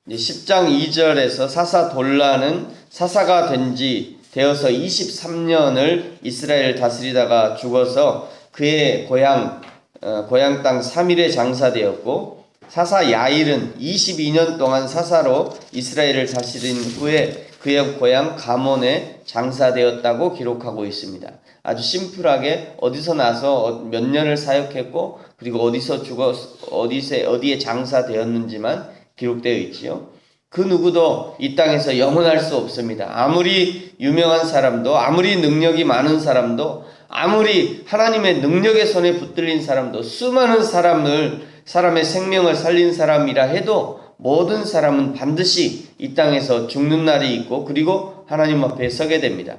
이제 10장 2절에서 사사 돌라는 사사가 되어서 23년을 이스라엘을 다스리다가 죽어서 그의 고향 땅 3일에 장사되었고, 사사 야일은 22년 동안 사사로 이스라엘을 다스린 후에 그의 고향 가몬에 장사되었다고 기록하고 있습니다. 아주 심플하게 어디서 나서 몇 년을 사역했고, 그리고 어디서 어디에 장사되었는지만 기록되어 있지요. 그 누구도 이 땅에서 영원할 수 없습니다. 아무리 유명한 사람도, 아무리 능력이 많은 사람도, 아무리 하나님의 능력의 손에 붙들린 사람도, 수많은 사람의 생명을 살린 사람이라 해도 모든 사람은 반드시 이 땅에서 죽는 날이 있고, 그리고 하나님 앞에 서게 됩니다.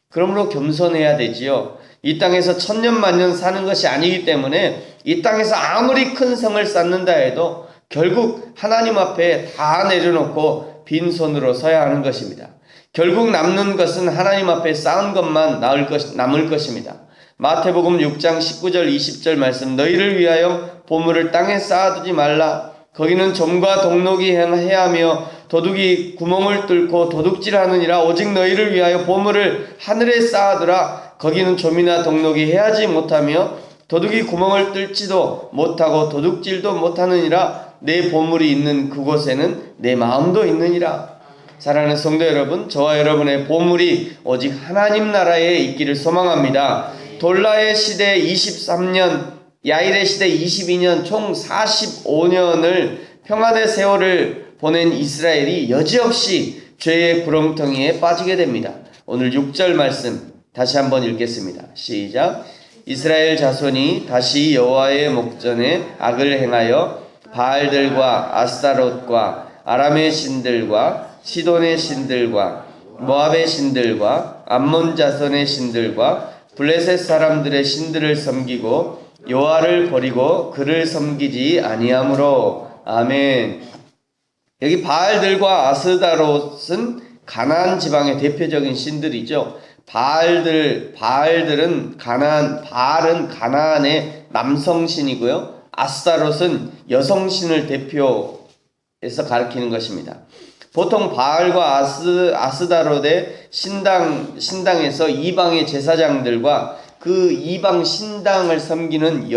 그러므로 겸손해야 되지요. 이 땅에서 천년 만년 사는 것이 아니기 때문에 이 땅에서 아무리 큰 성을 쌓는다 해도 결국 하나님 앞에 다 내려놓고 빈손으로 서야 하는 것입니다. 결국 남는 것은 하나님 앞에 쌓은 것만 남을 것입니다. 마태복음 6장 19절 20절 말씀, 너희를 위하여 보물을 땅에 쌓아두지 말라. 거기는 좀과 동록이 해하며 도둑이 구멍을 뚫고 도둑질하느니라. 오직 너희를 위하여 보물을 하늘에 쌓아두라. 거기는 좀이나 동록이 해하지 못하며 도둑이 구멍을 뚫지도 못하고 도둑질도 못하느니라. 내 보물이 있는 그곳에는 내 마음도 있느니라. 사랑하는 성도 여러분, 저와 여러분의 보물이 오직 하나님 나라에 있기를 소망합니다. 돌라의 시대 23년, 야일의 시대 22년, 총 45년을 평안의 세월을 보낸 이스라엘이 여지없이 죄의 구렁텅이에 빠지게 됩니다. 오늘 6절 말씀 다시 한번 읽겠습니다. 시작. 이스라엘 자손이 다시 여호와의 목전에 악을 행하여 바알들과 아스타롯과 아람의 신들과 시돈의 신들과 모압의 신들과 암몬 자손의 신들과 블레셋 사람들의 신들을 섬기고 여호와를 버리고 그를 섬기지 아니하므로. 아멘. 여기 바알들과 아스다롯은 가나안 지방의 대표적인 신들이죠. 바알은 가나안의 남성신이고요. 아스타롯은 여성신을 대표해서 가리키는 것입니다. 보통 바알과 아스다롯의 신당에서 이방의 제사장들과 그 이방 신당을 섬기는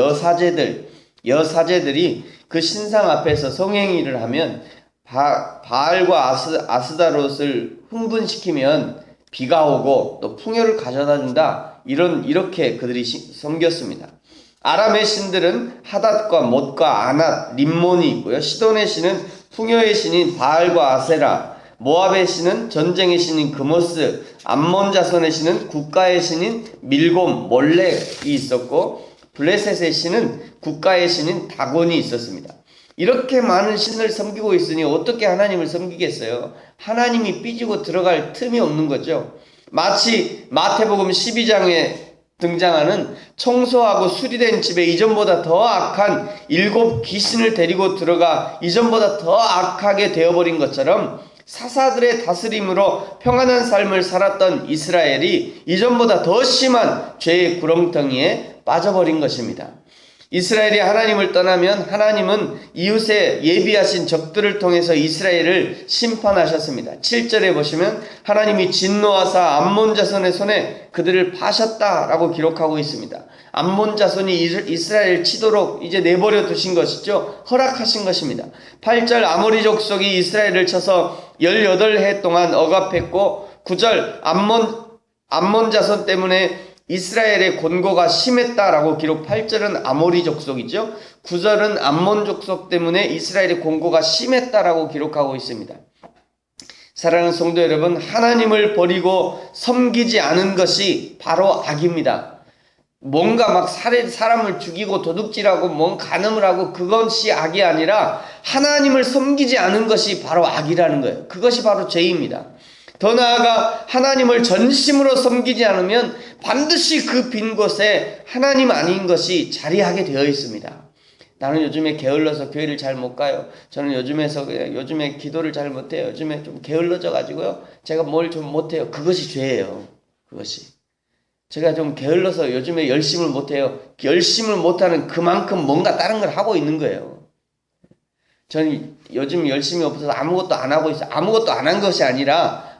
여사제들이 그 신상 앞에서 성행위를 하면 바알과 아스다롯을 흥분시키면 비가 오고 또 풍요를 가져다 준다. 이렇게 그들이 섬겼습니다. 아람의 신들은 하닷과 못과 아낫, 림몬이 있고요. 시돈의 신은 풍요의 신인 바알과 아세라, 모압의 신은 전쟁의 신인 그모스, 암몬 자손의 신은 국가의 신인 밀곰, 몰렉이 있었고, 블레셋의 신은 국가의 신인 다곤이 있었습니다. 이렇게 많은 신을 섬기고 있으니 어떻게 하나님을 섬기겠어요? 하나님이 삐지고 들어갈 틈이 없는 거죠. 마치 마태복음 12장에 등장하는 청소하고 수리된 집에 이전보다 더 악한 7 귀신을 데리고 들어가 이전보다 더 악하게 되어버린 것처럼 사사들의 다스림으로 평안한 삶을 살았던 이스라엘이 이전보다 더 심한 죄의 구렁텅이에 빠져버린 것입니다. 이스라엘이 하나님을 떠나면 하나님은 이웃에 예비하신 적들을 통해서 이스라엘을 심판하셨습니다. 7절에 보시면 하나님이 진노하사 암몬 자손의 손에 그들을 파셨다라고 기록하고 있습니다. 암몬 자손이 이스라엘을 치도록 이제 내버려 두신 것이죠. 허락하신 것입니다. 8절 아모리 족속이 이스라엘을 쳐서 18해 동안 억압했고, 9절 암몬 자손 때문에 이스라엘의 곤고가 심했다라고 기록. 8절은 아모리 족속이죠. 9절은 암몬 족속 때문에 이스라엘의 곤고가 심했다라고 기록하고 있습니다. 사랑하는 성도 여러분, 하나님을 버리고 섬기지 않은 것이 바로 악입니다. 뭔가 막 사람을 죽이고 도둑질하고 뭔 간음을 하고 그것이 악이 아니라 하나님을 섬기지 않은 것이 바로 악이라는 거예요. 그것이 바로 죄입니다. 더 나아가 하나님을 전심으로 섬기지 않으면 반드시 그 빈 곳에 하나님 아닌 것이 자리하게 되어 있습니다. 나는 요즘에 게을러서 교회를 잘 못 가요. 저는 요즘에 기도를 잘 못해요. 요즘에 좀 게을러져 가지고요. 제가 뭘 좀 못해요. 그것이 죄예요. 그것이. 제가 좀 게을러서 요즘에 열심을 못해요. 열심을 못하는 그만큼 뭔가 다른 걸 하고 있는 거예요. 저는 요즘 열심히 없어서 아무것도 안 하고 있어요. 아무것도 안 한 것이 아니라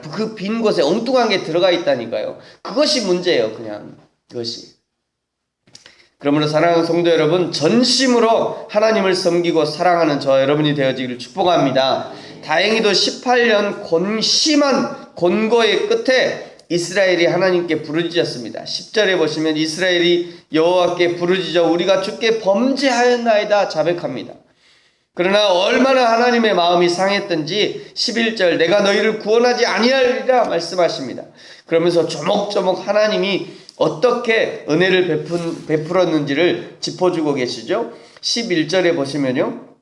그 빈 곳에 엉뚱한 게 들어가 있다니까요. 그것이 문제예요. 그냥 그것이. 그러므로 사랑하는 성도 여러분, 전심으로 하나님을 섬기고 사랑하는 저 여러분이 되어지기를 축복합니다. 다행히도 18년 심한 곤고의 끝에 이스라엘이 하나님께 부르짖었습니다. 10절에 보시면 이스라엘이 여호와께 부르짖어 우리가 주께 범죄하였나이다 자백합니다. 그러나 얼마나 하나님의 마음이 상했던지 11절 내가 너희를 구원하지 아니하리라 말씀하십니다. 그러면서 조목조목 하나님이 어떻게 은혜를 베풀었는지를 짚어주고 계시죠. 11절에 보시면요,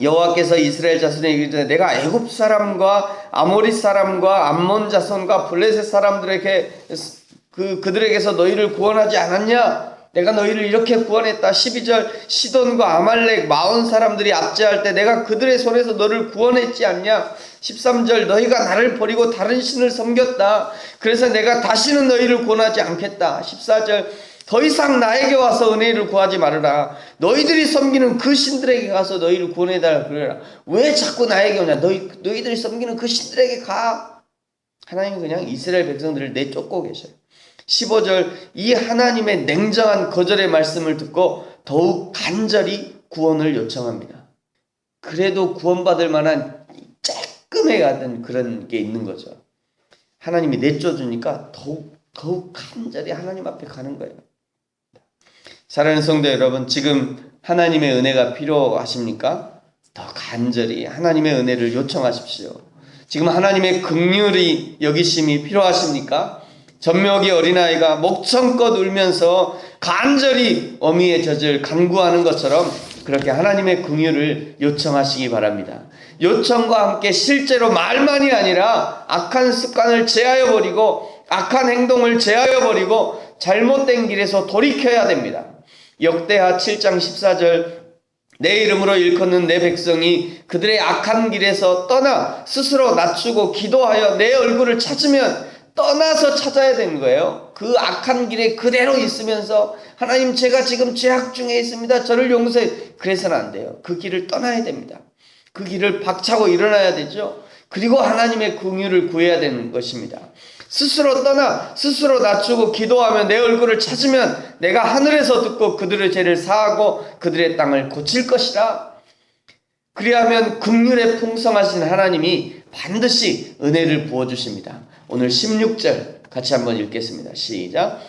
여호와께서 이스라엘 자손에게 이르시되 내가 애굽 사람과 아모리 사람과 암몬 자손과 블레셋 사람들에게 그들에게서 너희를 구원하지 않았냐? 내가 너희를 이렇게 구원했다. 12절 시돈과 아말렉 마온 사람들이 압제할 때 내가 그들의 손에서 너를 구원했지 않냐? 13절 너희가 나를 버리고 다른 신을 섬겼다. 그래서 내가 다시는 너희를 구원하지 않겠다. 14절 더 이상 나에게 와서 은혜를 구하지 말아라. 너희들이 섬기는 그 신들에게 가서 너희를 구원해달라 그래라. 왜 자꾸 나에게 오냐? 너희들이 섬기는 그 신들에게 가. 하나님은 그냥 이스라엘 백성들을 내쫓고 계셔요. 15절 이 하나님의 냉정한 거절의 말씀을 듣고 더욱 간절히 구원을 요청합니다. 그래도 구원받을 만한 쬐끔해 가던 그런 게 있는 거죠. 하나님이 내쫓으니까 더욱 간절히 하나님 앞에 가는 거예요. 사랑하는 성도 여러분, 지금 하나님의 은혜가 필요하십니까? 더 간절히 하나님의 은혜를 요청하십시오. 지금 하나님의 긍휼이 여기심이 필요하십니까? 젖먹이 어린아이가 목청껏 울면서 간절히 어미의 젖을 간구하는 것처럼 그렇게 하나님의 긍휼을 요청하시기 바랍니다. 요청과 함께 실제로 말만이 아니라 악한 습관을 제하여 버리고 악한 행동을 제하여 버리고 잘못된 길에서 돌이켜야 됩니다. 역대하 7장 14절 내 이름으로 일컫는 내 백성이 그들의 악한 길에서 떠나 스스로 낮추고 기도하여 내 얼굴을 찾으면 떠나서 찾아야 되는 거예요. 그 악한 길에 그대로 있으면서 하나님 제가 지금 죄악 중에 있습니다. 저를 용서해. 그래서는 안 돼요. 그 길을 떠나야 됩니다. 그 길을 박차고 일어나야 되죠. 그리고 하나님의 긍휼을 구해야 되는 것입니다. 스스로 떠나 스스로 낮추고 기도하며 내 얼굴을 찾으면 내가 하늘에서 듣고 그들의 죄를 사하고 그들의 땅을 고칠 것이라. 그리하면 긍휼에 풍성하신 하나님이 반드시 은혜를 부어주십니다. 오늘 16절 같이 한번 읽겠습니다. 시작.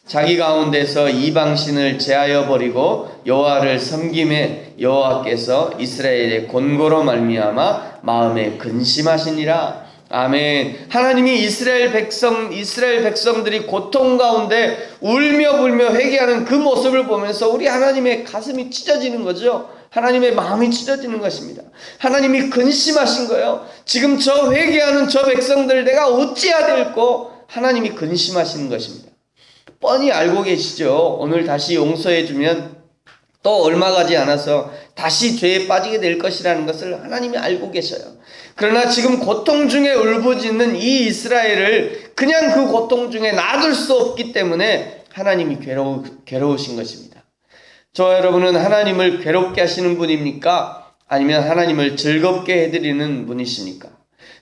자기 가운데서 이방신을 제하여 버리고 여호와를 섬김에 여호와께서 이스라엘의 곤고로 말미암아 마음에 근심하시니라. 아멘. 하나님이 이스라엘 백성들이 고통 가운데 울며 불며 회개하는 그 모습을 보면서 우리 하나님의 가슴이 찢어지는 거죠. 하나님의 마음이 찢어지는 것입니다. 하나님이 근심하신 거예요. 지금 저 회개하는 저 백성들 내가 어찌해야 될꼬 하나님이 근심하시는 것입니다. 뻔히 알고 계시죠. 오늘 다시 용서해주면 또 얼마 가지 않아서 다시 죄에 빠지게 될 것이라는 것을 하나님이 알고 계셔요. 그러나 지금 고통 중에 울부짖는 이 이스라엘을 그냥 그 고통 중에 놔둘 수 없기 때문에 하나님이 괴로우신 것입니다. 저와 여러분은 하나님을 괴롭게 하시는 분입니까? 아니면 하나님을 즐겁게 해드리는 분이십니까?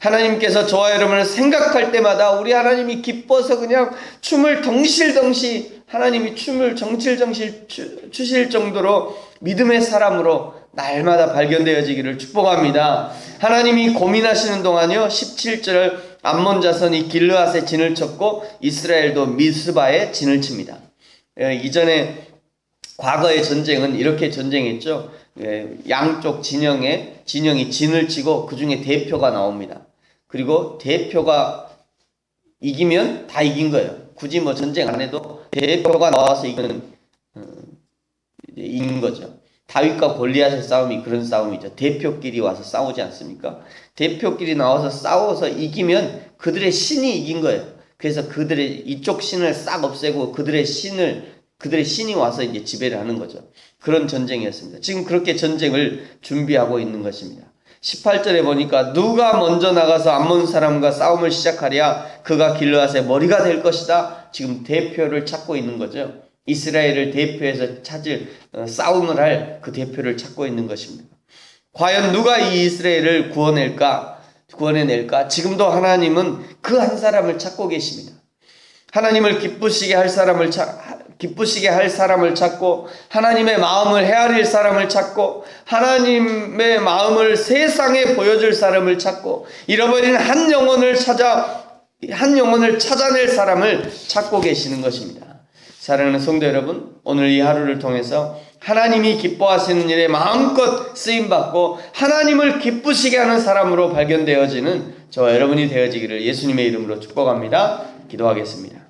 하나님께서 저와 여러분을 생각할 때마다 우리 하나님이 기뻐서 그냥 춤을 덩실덩실 하나님이 춤을 정실정실 추실 정도로 믿음의 사람으로 날마다 발견되어지기를 축복합니다. 하나님이 고민하시는 동안요 17절 암몬 자손이 길르앗에 진을 쳤고 이스라엘도 미스바에 진을 칩니다. 이전에 과거의 전쟁은 이렇게 전쟁했죠. 양쪽 진영이 진을 치고 그 중에 대표가 나옵니다. 그리고 대표가 이기면 다 이긴 거예요. 굳이 뭐 전쟁 안 해도 대표가 나와서 이긴 거죠. 다윗과 골리앗의 싸움이 그런 싸움이죠. 대표끼리 와서 싸우지 않습니까? 대표끼리 나와서 싸워서 이기면 그들의 신이 이긴 거예요. 그래서 그들의 이쪽 신을 싹 없애고 그들의 신이 와서 이제 지배를 하는 거죠. 그런 전쟁이었습니다. 지금 그렇게 전쟁을 준비하고 있는 것입니다. 18절에 보니까 누가 먼저 나가서 암몬 사람과 싸움을 시작하랴 그가 길르앗의 머리가 될 것이다. 지금 대표를 찾고 있는 거죠. 이스라엘을 대표해서 찾을 싸움을 할 그 대표를 찾고 있는 것입니다. 과연 누가 이 이스라엘을 구원해낼까? 지금도 하나님은 그 한 사람을 찾고 계십니다. 하나님을 기쁘시게 할 사람을 찾고, 하나님의 마음을 헤아릴 사람을 찾고, 하나님의 마음을 세상에 보여줄 사람을 찾고, 잃어버린 한 영혼을 찾아낼 사람을 찾고 계시는 것입니다. 사랑하는 성도 여러분, 오늘 이 하루를 통해서 하나님이 기뻐하시는 일에 마음껏 쓰임받고 하나님을 기쁘시게 하는 사람으로 발견되어지는 저와 여러분이 되어지기를 예수님의 이름으로 축복합니다. 기도하겠습니다.